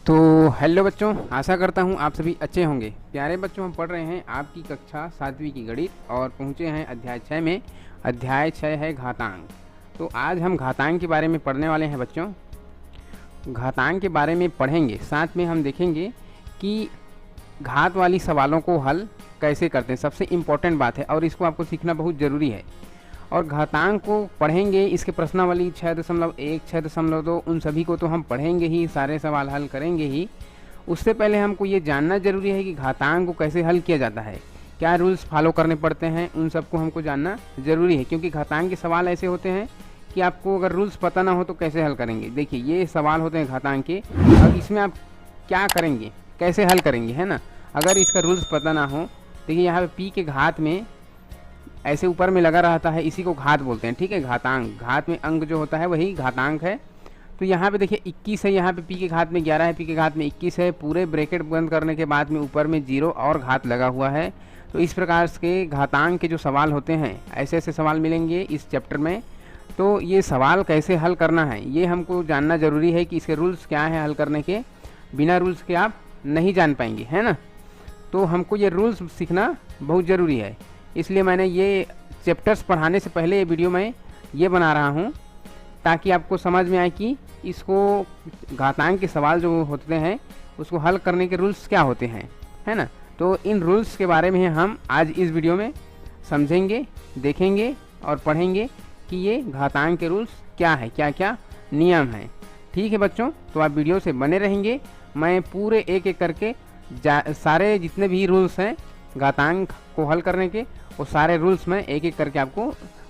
तो हेलो बच्चों, आशा करता हूँ आप सभी अच्छे होंगे। प्यारे बच्चों, हम पढ़ रहे हैं आपकी कक्षा 7वीं की गणित और पहुँचे हैं अध्याय 6 में। अध्याय 6 है घातांक। तो आज हम घातांक के बारे में पढ़ने वाले हैं बच्चों। घातांक के बारे में पढ़ेंगे, साथ में हम देखेंगे कि घात वाली सवालों को हल कैसे करते हैं। सबसे इम्पोर्टेंट बात है और इसको आपको सीखना बहुत ज़रूरी है। और घातांक को पढ़ेंगे, इसके प्रश्नावली 6.1, 6.2 उन सभी को तो हम पढ़ेंगे ही, सारे सवाल हल करेंगे ही। उससे पहले हमको ये जानना ज़रूरी है कि घातांक को कैसे हल किया जाता है, क्या रूल्स फॉलो करने पड़ते हैं, उन सबको हमको जानना ज़रूरी है। क्योंकि घातांक के सवाल ऐसे होते हैं कि आपको अगर रूल्स पता ना हो तो कैसे हल करेंगे। देखिए, ये सवाल होते हैं घातांक के। अब इसमें आप क्या करेंगे, कैसे हल करेंगे, है ना। अगर इसका रूल्स पता ना हो, देखिए यहाँ पे p के घात में ऐसे ऊपर में लगा रहता है, इसी को घात बोलते हैं, ठीक है। घातांक, घात में अंक जो होता है वही घातांक है। तो यहाँ पे देखिए 21 है, यहाँ पे p के घात में 11 है, p के घात में 21 है। पूरे ब्रैकेट बंद करने के बाद में ऊपर में 0 और घात लगा हुआ है। तो इस प्रकार के घातांक के जो सवाल होते हैं, ऐसे ऐसे सवाल मिलेंगे इस चैप्टर में। तो ये सवाल कैसे हल करना है ये हमको जानना ज़रूरी है कि इसके रूल्स क्या हैं हल करने के। बिना रूल्स के आप नहीं जान पाएंगे, है ना। तो हमको ये रूल्स सीखना बहुत ज़रूरी है। इसलिए मैंने ये चैप्टर्स पढ़ाने से पहले ये वीडियो मैं ये बना रहा हूँ ताकि आपको समझ में आए कि इसको घातांक के सवाल जो होते हैं उसको हल करने के रूल्स क्या होते हैं, है ना। तो इन रूल्स के बारे में हम आज इस वीडियो में समझेंगे, देखेंगे और पढ़ेंगे कि ये घातांक के रूल्स क्या है, क्या क्या नियम हैं। ठीक है बच्चों, तो आप वीडियो से बने रहेंगे। मैं पूरे एक एक करके सारे जितने भी रूल्स हैं घातांक को हल करने के, वो सारे रूल्स मैं एक एक करके आपको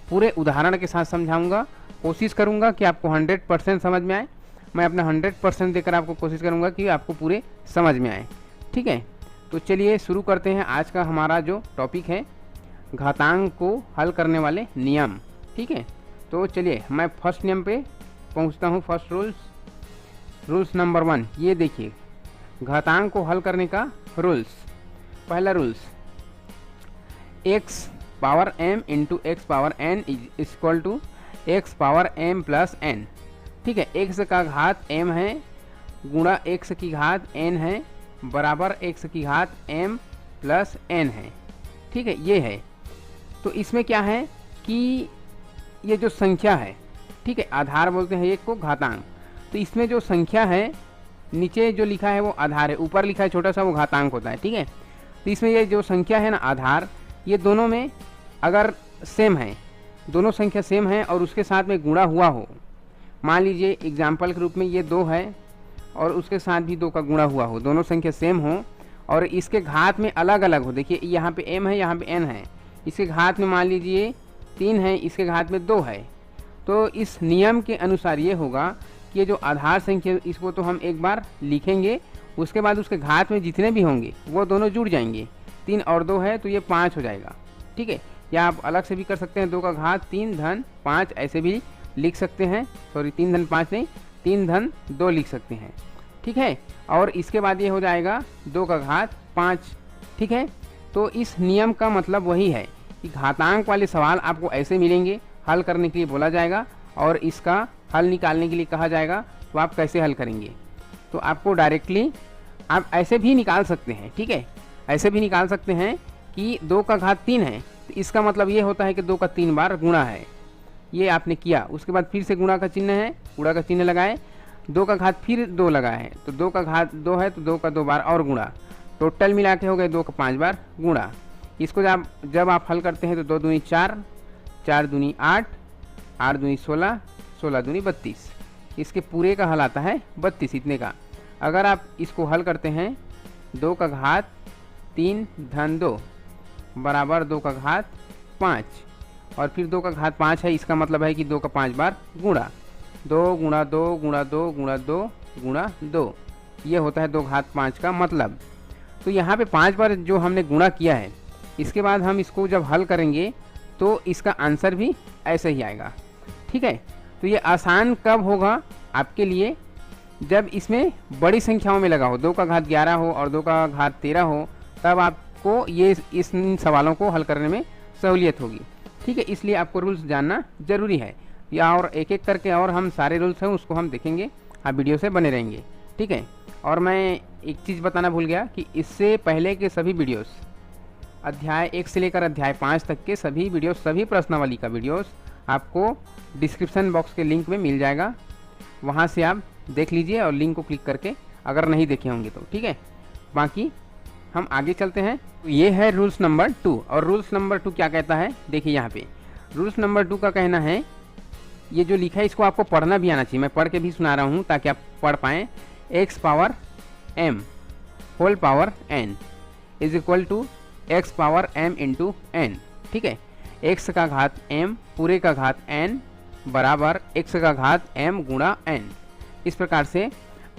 पूरे उदाहरण के साथ समझाऊंगा। कोशिश करूंगा कि आपको 100% समझ में आए। मैं अपना 100% देकर आपको कोशिश करूंगा कि आपको पूरे समझ में आए, ठीक है। तो चलिए शुरू करते हैं। आज का हमारा जो टॉपिक है घातांक को हल करने वाले नियम, ठीक है। तो चलिए मैं फर्स्ट नियम पे पहुंचता हूं। फर्स्ट रूल्स नंबर 1, ये देखिए घातांक को हल करने का रूल्स। पहला rules, x power m into X power n is equal to X power m plus n, ठीक है। x का घात m है गुणा x की घात n है बराबर x की घात m प्लस n है, ठीक है। ये है। तो इसमें क्या है कि ये जो संख्या है, ठीक है, आधार बोलते हैं एक को घातांक। तो इसमें जो संख्या है, नीचे जो लिखा है वो आधार है, ऊपर लिखा है छोटा सा वो घातांक होता है, ठीक है। तो इसमें ये जो संख्या है ना आधार, ये दोनों में अगर सेम है, दोनों संख्या सेम है और उसके साथ में गुणा हुआ हो, मान लीजिए एग्जाम्पल के रूप में ये 2 है और उसके साथ भी 2 का गुणा हुआ हो, दोनों संख्या सेम हो और इसके घात में अलग अलग हो। देखिए यहाँ पे m है, यहाँ पे n है, इसके घात में मान लीजिए 3 है, इसके घात में 2 है। तो इस नियम के अनुसार ये होगा कि ये जो आधार संख्या, इसको तो हम एक बार लिखेंगे, उसके बाद उसके घात में जितने भी होंगे वो दोनों जुड़ जाएंगे। 3 और 2 है तो ये 5 हो जाएगा, ठीक है। या आप अलग से भी कर सकते हैं, 2 का घात 3 धन 5 ऐसे भी लिख सकते हैं। सॉरी 3 धन 5 नहीं, 3 धन 2 लिख सकते हैं, ठीक है। और इसके बाद ये हो जाएगा 2 का घात 5, ठीक है। तो इस नियम का मतलब वही है कि घातांक वाले सवाल आपको ऐसे मिलेंगे, हल करने के लिए बोला जाएगा और इसका हल निकालने के लिए कहा जाएगा। तो आप कैसे हल करेंगे, तो आपको डायरेक्टली आप ऐसे भी निकाल सकते हैं, ठीक है। ऐसे भी निकाल सकते हैं कि 2 का घात 3 है, तो इसका मतलब ये होता है कि 2 का 3 बार गुणा है। ये आपने किया, उसके बाद फिर से गुणा का चिन्ह है, गुणा का चिन्ह लगाए, 2 का घात फिर 2 लगाए हैं, तो 2 का घात 2 है तो 2 का 2 बार और गुणा, टोटल मिला के हो गए 2 का 5 बार गुणा। इसको जब आप हल करते हैं तो 2 दूनी 4, 4 दूनी 8, 8 दूनी 16, 16 दूनी 32, इसके पूरे का हल आता है 32 इतने का। अगर आप इसको हल करते हैं 2 का घात 3 धन 2 बराबर 2 का घात 5 और फिर 2 का घात 5 है, इसका मतलब है कि 2 का 5 बार गुणा, 2 गुणा 2 गुणा 2 गुणा 2 गुणा 2, ये होता है 2 घात 5 का मतलब। तो यहाँ पे 5 बार जो हमने गुणा किया है, इसके बाद हम इसको जब हल करेंगे तो इसका आंसर भी ऐसे ही आएगा, ठीक है। तो ये आसान कब होगा आपके लिए, जब इसमें बड़ी संख्याओं में लगा हो, 2 का घात 11 हो और 2 का घात 13 हो, तब आपको ये इस सवालों को हल करने में सहूलियत होगी, ठीक है। इसलिए आपको रूल्स जानना ज़रूरी है। या और एक एक करके और हम सारे रूल्स हैं उसको हम देखेंगे, आप वीडियो से बने रहेंगे। ठीक है। और मैं एक चीज़ बताना भूल गया कि इससे पहले के सभी वीडियोस, अध्याय 1 से लेकर अध्याय 5 तक के सभी वीडियोस, सभी प्रश्नावली का वीडियोस आपको डिस्क्रिप्शन बॉक्स के लिंक में मिल जाएगा, वहाँ से आप देख लीजिए और लिंक को क्लिक करके, अगर नहीं देखे होंगे तो, ठीक है। बाकी हम आगे चलते हैं। तो ये है रूल्स नंबर 2, और रूल्स नंबर 2 क्या कहता है, देखिए यहाँ पे रूल्स नंबर 2 का कहना है, ये जो लिखा है इसको आपको पढ़ना भी आना चाहिए, मैं पढ़ के भी सुना रहा हूँ ताकि आप पढ़ पाएँ। x power m whole power n is equal to x power m into n, ठीक है। x का घात m पूरे का घात n बराबर x का घात m गुणा n। इस प्रकार से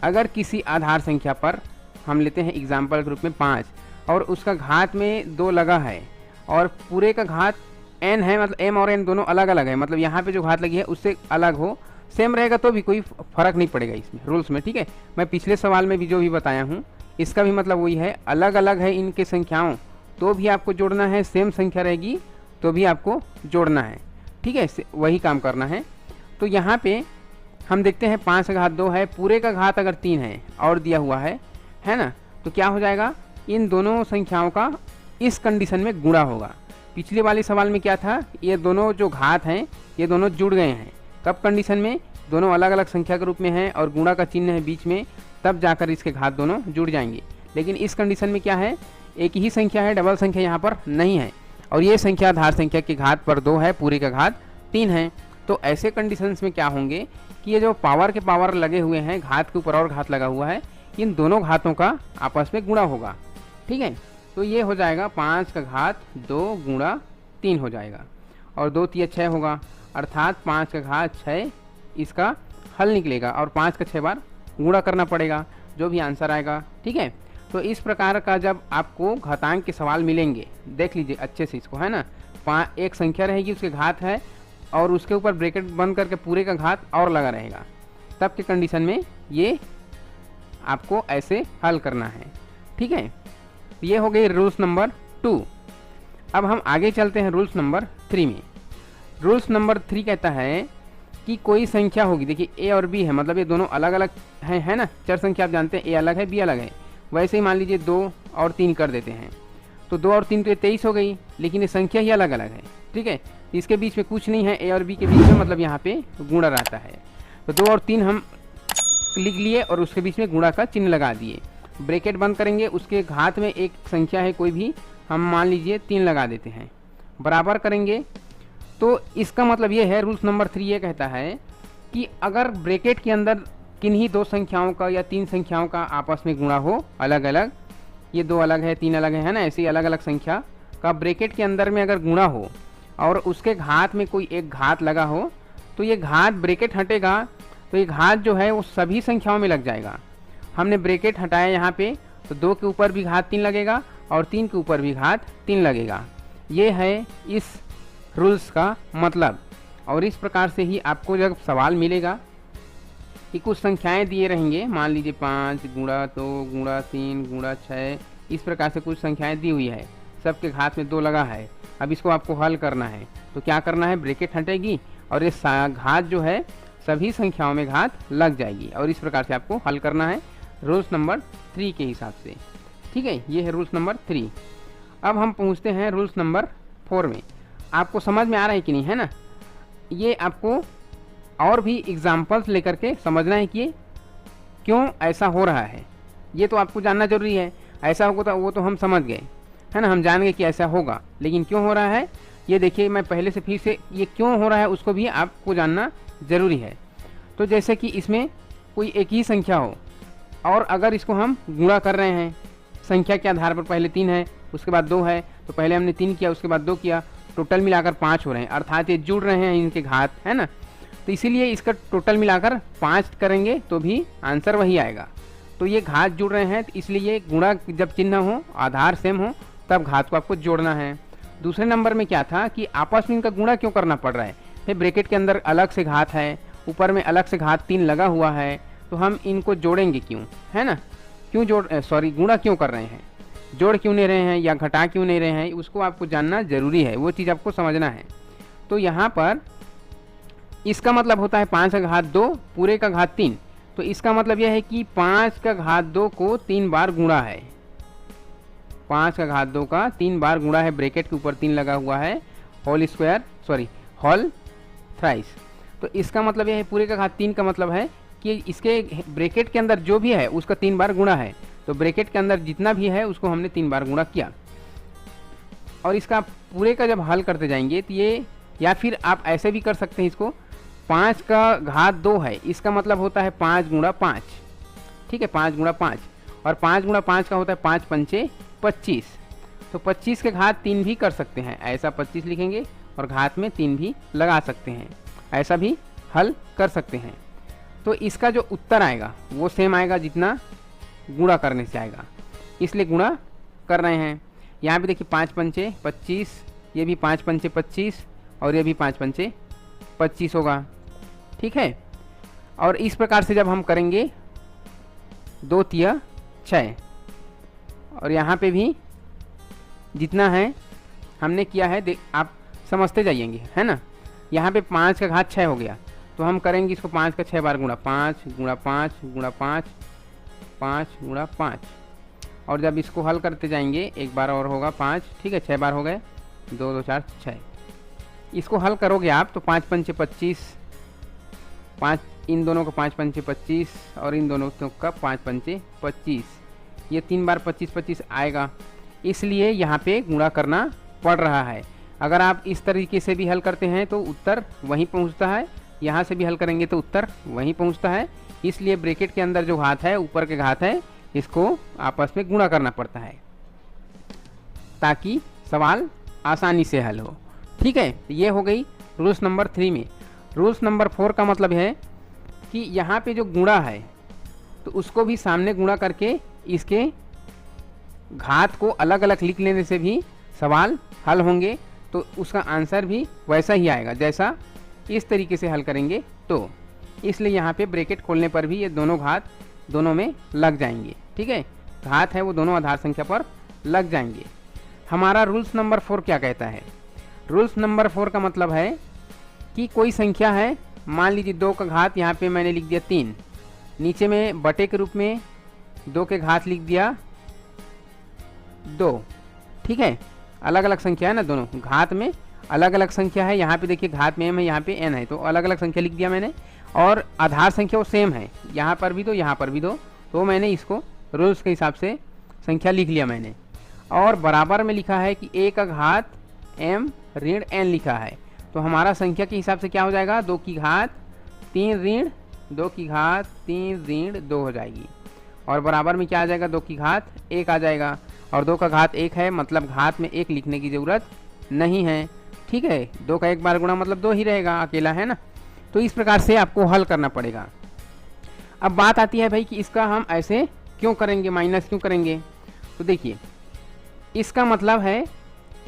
अगर किसी आधार संख्या पर हम लेते हैं एग्जाम्पल के रूप में 5 और उसका घात में 2 लगा है और पूरे का घात n है, मतलब m और n दोनों अलग अलग है, मतलब यहाँ पे जो घात लगी है उससे अलग हो, सेम रहेगा तो भी कोई फर्क नहीं पड़ेगा इसमें रूल्स में, ठीक है। मैं पिछले सवाल में भी जो भी बताया हूँ इसका भी मतलब वही है, अलग अलग है इनके संख्याओं तो भी आपको जोड़ना है, सेम संख्या रहेगी तो भी आपको जोड़ना है, ठीक है, वही काम करना है। तो यहाँ पे हम देखते हैं 5 का घात 2 है, पूरे का घात अगर 3 है और दिया हुआ है ना, तो क्या हो जाएगा, इन दोनों संख्याओं का इस कंडीशन में गुणा होगा। पिछले वाले सवाल में क्या था, ये दोनों जो घात हैं ये दोनों जुड़ गए हैं, कब कंडीशन में, दोनों अलग अलग संख्या के रूप में हैं और गुणा का चिन्ह है बीच में, तब जाकर इसके घात दोनों जुड़ जाएंगे। लेकिन इस कंडीशन में क्या है, एक ही संख्या है, डबल संख्या यहाँ पर नहीं है, और ये संख्या आधार संख्या के घात पर 2 है, पूरे का घात 3 है। तो ऐसे कंडीशंस में क्या होंगे कि ये जो पावर के पावर लगे हुए हैं, घात के ऊपर और घात लगा हुआ है, इन दोनों घातों का आपस में गुणा होगा, ठीक है। तो ये हो जाएगा 5 का घात 2 गुणा 3 हो जाएगा, और 2 3 6 होगा, अर्थात 5 का घात 6 इसका हल निकलेगा, और 5 का 6 बार गुणा करना पड़ेगा, जो भी आंसर आएगा, ठीक है। तो इस प्रकार का जब आपको घातांक के सवाल मिलेंगे, देख लीजिए अच्छे से इसको, है ना, एक संख्या रहेगी उसके घात है और उसके ऊपर ब्रैकेट बंद करके पूरे का घात और लगा रहेगा, तब के कंडीशन में ये आपको ऐसे हल करना है, ठीक है। ये हो गई रूल्स नंबर 2। अब हम आगे चलते हैं रूल्स नंबर 3 में। रूल्स नंबर 3 कहता है कि कोई संख्या होगी, देखिए a और b है, मतलब ये दोनों अलग अलग हैं, है ना, चर संख्या आप जानते हैं, a अलग है b अलग है। वैसे ही मान लीजिए 2 और 3 कर देते हैं, तो 2 और 3 तो ये 23 हो गई, लेकिन ये संख्या ही अलग अलग है, ठीक है। इसके बीच में कुछ नहीं है, a और b के बीच में, मतलब यहाँ पे गुणा रहता है। तो 2 और 3 हम लिख लिए और उसके बीच में गुणा का चिन्ह लगा दिए, ब्रैकेट बंद करेंगे, उसके घात में एक संख्या है कोई भी, हम मान लीजिए 3 लगा देते हैं, बराबर करेंगे। तो इसका मतलब ये है, रूल्स नंबर 3 ये कहता है कि अगर ब्रैकेट के अंदर किन्हीं 2 संख्याओं का या 3 संख्याओं का आपस में गुणा हो, अलग अलग, ये 2 अलग है 3 अलग है ना, ऐसी अलग अलग संख्या का ब्रैकेट के अंदर में अगर गुणा हो और उसके घात में कोई एक घात लगा हो, तो ये घात ब्रैकेट हटेगा तो ये घात जो है वो सभी संख्याओं में लग जाएगा। हमने ब्रैकेट हटाया यहाँ पे, तो 2 के ऊपर भी घात 3 लगेगा और 3 के ऊपर भी घात 3 लगेगा। ये है इस रूल्स का मतलब। और इस प्रकार से ही आपको जब सवाल मिलेगा कि कुछ संख्याएं दिए रहेंगे, मान लीजिए 5 गुणा 2 गुणा 3 गुणा 6, इस प्रकार से कुछ संख्याएं दी हुई है, सबके घात में 2 लगा है, अब इसको आपको हल करना है। तो क्या करना है, ब्रैकेट हटेगी और ये घात जो है सभी संख्याओं में घात लग जाएगी, और इस प्रकार से आपको हल करना है रूल्स नंबर 3 के हिसाब से, ठीक है। ये है रूल्स नंबर 3। अब हम पहुंचते हैं रूल्स नंबर 4 में। आपको समझ में आ रहा है कि नहीं, है ना, ये आपको और भी एग्जाम्पल्स लेकर के समझना है कि क्यों ऐसा हो रहा है, ये तो आपको जानना जरूरी है। ऐसा होगा तो वो तो हम समझ गए, है ना, हम जान गए कि ऐसा होगा, लेकिन क्यों हो रहा है ये देखिए, मैं पहले से फिर से ये क्यों हो रहा है उसको भी आपको जानना ज़रूरी है। तो जैसे कि इसमें कोई एक ही संख्या हो और अगर इसको हम गुणा कर रहे हैं, संख्या के आधार पर पहले 3 है उसके बाद 2 है, तो पहले हमने 3 किया उसके बाद 2 किया, टोटल मिलाकर 5 हो रहे हैं, अर्थात ये जुड़ रहे हैं इनके घात, है ना। तो इसीलिए इसका टोटल मिलाकर 5 करेंगे तो भी आंसर वही आएगा। तो ये घात जुड़ रहे हैं, तो इसलिए गुणा जब चिन्ह हो, आधार सेम हो, तब घात को आपको जोड़ना है। दूसरे नंबर में क्या था कि आपस में इनका गुणा क्यों करना पड़ रहा है, फिर ब्रैकेट के अंदर अलग से घात है, ऊपर में अलग से घात 3 लगा हुआ है, तो हम इनको जोड़ेंगे क्यों, है ना, क्यों गुणा क्यों कर रहे हैं, जोड़ क्यों नहीं रहे हैं या घटा क्यों नहीं रहे हैं, उसको आपको जानना जरूरी है, वो चीज़ आपको समझना है। तो यहाँ पर इसका मतलब होता है 5 का घात 2 पूरे का घात 3, तो तो इसका मतलब यह है कि 5 का घात 2 को 3 बार गुणा है, 5 का घात 2 का 3 बार गुणा है, ब्रैकेट के ऊपर 3 लगा हुआ है, होल थ्राइस। तो इसका मतलब यह है पूरे का घात 3 का मतलब है कि इसके ब्रैकेट के अंदर जो भी है उसका 3 बार गुणा है, तो ब्रैकेट के अंदर जितना भी है उसको हमने 3 बार गुणा किया। और इसका पूरे का जब हल करते जाएंगे तो ये, या फिर आप ऐसे भी कर सकते हैं इसको, 5 का घात 2 है, इसका मतलब होता है 5 गुणा 5, ठीक है, 5 गुणा 5, और 5 गुणा 5 का होता है 5 पंचे 25, तो 25 के घात 3 भी कर सकते हैं, ऐसा 25 लिखेंगे और घात में 3 भी लगा सकते हैं, ऐसा भी हल कर सकते हैं। तो इसका जो उत्तर आएगा वो सेम आएगा जितना गुणा करने से आएगा, इसलिए गुणा कर रहे हैं। यहाँ पे देखिए 5 पंचे 25, ये भी 5 पंचे 25 और ये भी 5 पंचे 25 होगा, ठीक है। और इस प्रकार से जब हम करेंगे 2 तिया 6, और यहाँ पे भी जितना है हमने किया है आप समझते जाइएंगे, है ना। यहाँ पे 5 का घात 6 हो गया, तो हम करेंगे इसको 5 का 6 बार गुणा, 5 गुणा 5 गुणा 5, 5 गुणा 5, और जब इसको हल करते जाएंगे एक बार और होगा 5, ठीक है, 6 बार हो गए, 2 2 4 6। इसको हल करोगे आप तो 5 पंचे 25, 5 इन दोनों का 5 पंचे 25 और इन दोनों का 5 पंचे 25, ये 3 बार 25 25 आएगा, इसलिए यहाँ पे गुणा करना पड़ रहा है। अगर आप इस तरीके से भी हल करते हैं तो उत्तर वहीं पहुँचता है, यहाँ से भी हल करेंगे तो उत्तर वहीं पहुँचता है, इसलिए ब्रैकेट के अंदर जो घात है, ऊपर के घात है, इसको आपस में गुणा करना पड़ता है ताकि सवाल आसानी से हल हो, ठीक है। ये हो गई रूल्स नंबर 3 में। रूल्स नंबर 4 का मतलब है कि यहाँ पे जो गुणा है तो उसको भी सामने गुणा करके इसके घात को अलग अलग लिख लेने से भी सवाल हल होंगे, तो उसका आंसर भी वैसा ही आएगा जैसा इस तरीके से हल करेंगे। तो इसलिए यहाँ पे ब्रैकेट खोलने पर भी ये दोनों घात दोनों में लग जाएंगे, ठीक है, घात है वो दोनों आधार संख्या पर लग जाएंगे। हमारा रूल्स नंबर 4 क्या कहता है? रूल्स नंबर 4 का मतलब है कि कोई संख्या है, मान लीजिए 2 का घात, यहाँ पे मैंने लिख दिया 3, नीचे में बटे के रूप में 2 के घात लिख दिया 2, ठीक है, अलग अलग संख्या है ना, दोनों घात में अलग अलग संख्या है, यहाँ पे देखिए घात में m है, यहाँ पे n है, तो अलग अलग संख्या लिख दिया मैंने, और आधार संख्या वो सेम है, यहाँ पर भी दो यहाँ पर भी दो, तो मैंने इसको रूल्स के हिसाब से संख्या लिख लिया मैंने। और बराबर में लिखा है कि a का घात m ऋण n लिखा है, तो हमारा संख्या के हिसाब से क्या हो जाएगा, 2 की घात 3 ऋण 2 की घात 3 ऋण 2 हो जाएगी, और बराबर में क्या आ जाएगा, 2 की घात 1 आ जाएगा, और 2 का घात 1 है, मतलब घात में 1 लिखने की ज़रूरत नहीं है, ठीक है, 2 का 1 बार गुणा मतलब 2 ही रहेगा, अकेला है ना। तो इस प्रकार से आपको हल करना पड़ेगा। अब बात आती है भाई कि इसका हम ऐसे क्यों करेंगे, माइनस क्यों करेंगे? तो देखिए इसका मतलब है,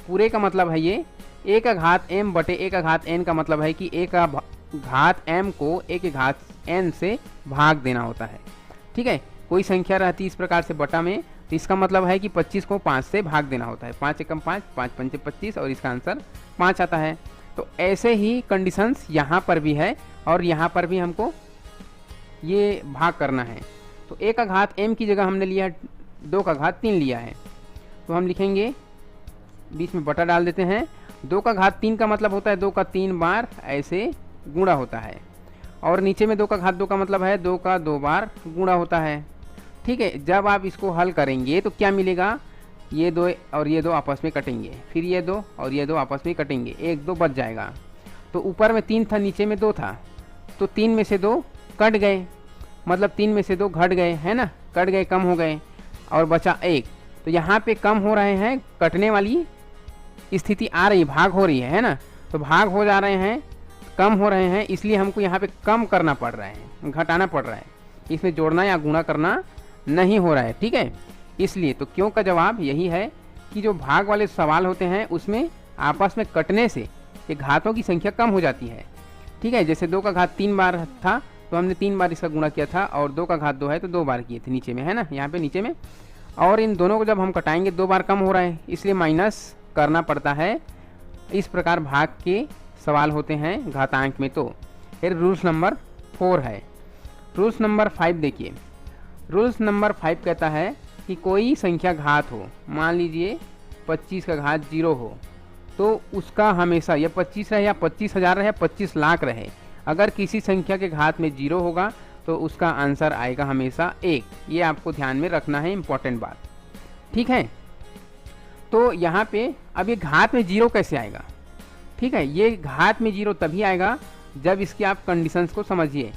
पूरे का मतलब है ये a का घात m बटे a का घात n का मतलब है कि a का घात m को a के घात n से भाग देना होता है, ठीक है। कोई संख्या रहती है इस प्रकार से बटा में, तो इसका मतलब है कि 25 को 5 से भाग देना होता है, 5 एकम 5, 5 पंचे 25, और इसका आंसर 5 आता है। तो ऐसे ही कंडीशंस यहाँ पर भी है, और यहाँ पर भी हमको ये भाग करना है। तो a का घात m की जगह हमने लिया 2 का घात 3 लिया है, तो हम लिखेंगे, बीच में बटा डाल देते हैं, 2 का घात 3 का मतलब होता है 2 का 3 बार ऐसे गुणा होता है, और नीचे में 2 का घात 2 का मतलब है 2 का 2 बार गुणा होता है, ठीक है। जब आप इसको हल करेंगे तो क्या मिलेगा, ये 2 और ये 2 आपस में कटेंगे, फिर ये 2 और ये 2 आपस में कटेंगे, 1 2 बच जाएगा। तो ऊपर में 3 था, नीचे में 2 था, तो 3 में से 2 कट गए, मतलब 3 में से 2 घट गए, है ना, कट गए, कम हो गए, और बचा 1। तो यहाँ पे कम हो रहे हैं, कटने वाली स्थिति आ रही, भाग हो रही है ना, तो भाग हो जा रहे हैं, कम हो रहे हैं, इसलिए हमको यहाँ पे कम करना पड़ रहा है, घटाना पड़ रहा है, इसमें जोड़ना या गुणा करना नहीं हो रहा है, ठीक है। इसलिए तो क्यों का जवाब यही है कि जो भाग वाले सवाल होते हैं उसमें आपस में कटने से ये घातों की संख्या कम हो जाती है, ठीक है। जैसे 2 का घात 3 बार था तो हमने 3 बार इसका गुणा किया था, और 2 का घात 2 है तो 2 बार किए थे नीचे में, है ना, यहाँ पे नीचे में, और इन दोनों को जब हम कटाएंगे 2 बार कम हो रहा है, इसलिए माइनस करना पड़ता है। इस प्रकार भाग के सवाल होते हैं घातांक में। तो फिर रूल्स नंबर 4 है। रूल्स नंबर 5 देखिए, रूल्स नंबर 5 कहता है कि कोई संख्या घात हो, मान लीजिए 25 का घात 0 हो, तो उसका हमेशा या 25 रहे या 25,000 रहे या 25 लाख रहे, अगर किसी संख्या के घात में 0 होगा तो उसका आंसर आएगा हमेशा 1। ये आपको ध्यान में रखना है, इम्पोर्टेंट बात, ठीक है। तो यहाँ पे अब ये घात में 0 कैसे आएगा, ठीक है। ये घात में 0 तभी आएगा जब इसकी आप कंडीशंस को समझिए।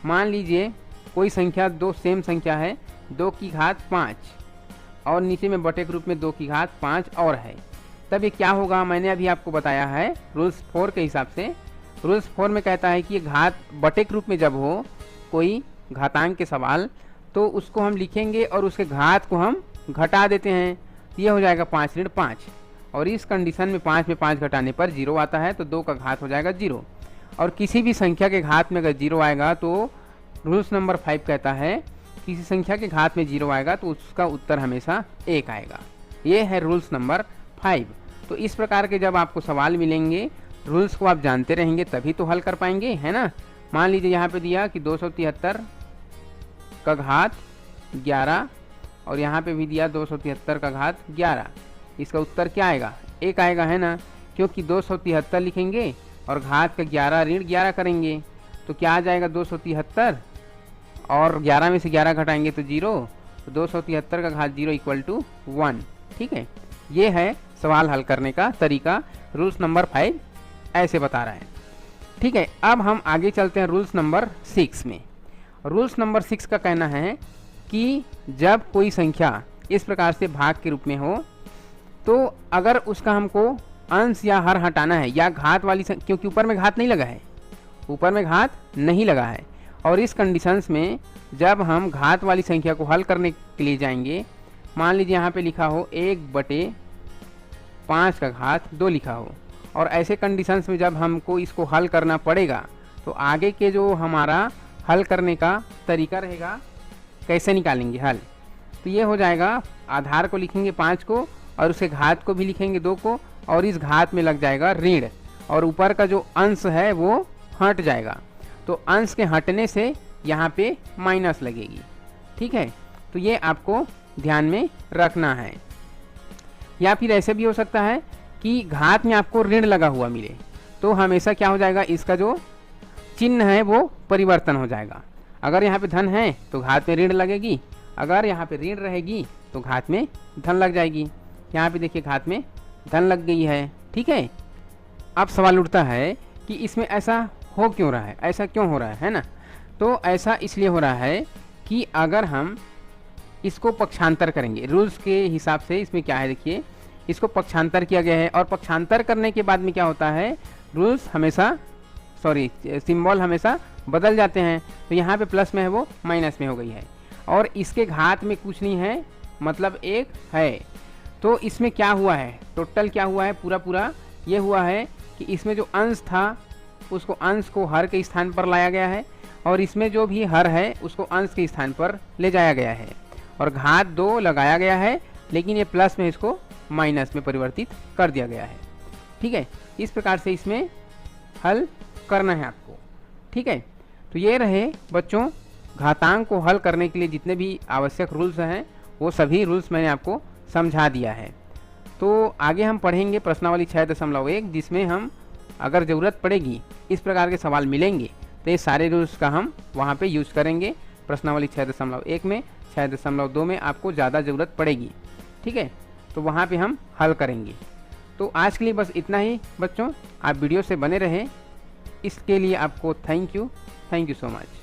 मान लीजिए कोई संख्या, दो सेम संख्या है, 2 की घात 5 और नीचे में बटे के रूप में 2 की घात 5 और है, तब ये क्या होगा, मैंने अभी आपको बताया है रूल्स 4 के हिसाब से। रूल्स 4 में कहता है कि ये घात बटे के रूप में जब हो कोई घातांक के सवाल, तो उसको हम लिखेंगे और उसके घात को हम घटा देते हैं, ये हो जाएगा 5 ऋण 5। और इस कंडीशन में 5 में 5 घटाने पर 0 आता है, तो 2 का घात हो जाएगा 0। और किसी भी संख्या के घात में अगर 0 आएगा तो रूल्स नंबर 5 कहता है किसी संख्या के घात में 0 आएगा तो उसका उत्तर हमेशा 1 आएगा। ये है रूल्स नंबर 5। तो इस प्रकार के जब आपको सवाल मिलेंगे, रूल्स को आप जानते रहेंगे तभी तो हल कर पाएंगे, है ना। मान लीजिए यहाँ पे दिया कि 273 का घात 11 और यहाँ पे भी दिया 273 का घात 11, इसका उत्तर क्या आएगा, 1 आएगा, है ना। क्योंकि 273 लिखेंगे और घात का 11 ऋण 11 करेंगे तो क्या आ जाएगा 273 और 11 में से 11 घटाएंगे तो 0, तो 273 का घात 0 इक्वल टू 1, ठीक है। ये है सवाल हल करने का तरीका, रूल्स नंबर 5 ऐसे बता रहा है, ठीक है। अब हम आगे चलते हैं रूल्स नंबर 6 में। रूल्स नंबर 6 का कहना है कि जब कोई संख्या इस प्रकार से भाग के रूप में हो, तो अगर उसका हमको अंश या हर हटाना है या घात वाली, क्योंकि ऊपर में घात नहीं लगा है, ऊपर में घात नहीं लगा है, और इस कंडीशंस में जब हम घात वाली संख्या को हल करने के लिए जाएंगे, मान लीजिए यहाँ पे लिखा हो 1/5 का घात 2 लिखा हो, और ऐसे कंडीशंस में जब हमको इसको हल करना पड़ेगा तो आगे के जो हमारा हल करने का तरीका रहेगा, कैसे निकालेंगे हल, तो ये हो जाएगा, आधार को लिखेंगे 5 को और उसके घात को भी लिखेंगे 2 को, और इस घात में लग जाएगा ऋण, और ऊपर का जो अंश है वो हट जाएगा, तो अंश के हटने से यहाँ पे माइनस लगेगी, ठीक है। तो ये आपको ध्यान में रखना है। या फिर ऐसे भी हो सकता है कि घात में आपको ऋण लगा हुआ मिले, तो हमेशा क्या हो जाएगा, इसका जो चिन्ह है वो परिवर्तन हो जाएगा। अगर यहाँ पे धन है तो घात में ऋण लगेगी, अगर यहाँ पे ऋण रहेगी तो घात में धन लग जाएगी। यहाँ पे देखिए घात में धन लग गई है, ठीक है। अब सवाल उठता है कि इसमें ऐसा हो क्यों रहा है, ऐसा क्यों हो रहा है ना। तो ऐसा इसलिए हो रहा है कि अगर हम इसको पक्षांतर करेंगे, रूल्स के हिसाब से इसमें क्या है, देखिए इसको पक्षांतर किया गया है, और पक्षांतर करने के बाद में क्या होता है, रूल्स हमेशा सिंबल हमेशा बदल जाते हैं। तो यहाँ पे प्लस में है वो माइनस में हो गई है, और इसके घात में कुछ नहीं है, मतलब 1 है। तो इसमें क्या हुआ है, टोटल क्या हुआ है, पूरा ये हुआ है कि इसमें जो अंश था उसको अंश को हर के स्थान पर लाया गया है, और इसमें जो भी हर है उसको अंश के स्थान पर ले जाया गया है, और घात 2 लगाया गया है, लेकिन ये प्लस में इसको माइनस में परिवर्तित कर दिया गया है, ठीक है। इस प्रकार से इसमें हल करना है आपको, ठीक है। तो ये रहे बच्चों घातांक को हल करने के लिए जितने भी आवश्यक रूल्स हैं वो सभी रूल्स मैंने आपको समझा दिया है। तो आगे हम पढ़ेंगे प्रश्नावली 6.1, जिसमें हम अगर ज़रूरत पड़ेगी, इस प्रकार के सवाल मिलेंगे तो ये सारे रूल्स का हम वहाँ पे यूज़ करेंगे। प्रश्नावली 6.1 में, 6.2 में आपको ज़्यादा ज़रूरत पड़ेगी, ठीक है, तो वहाँ पे हम हल करेंगे। तो आज के लिए बस इतना ही बच्चों, आप वीडियो से बने रहें, इसके लिए आपको थैंक यू सो मच।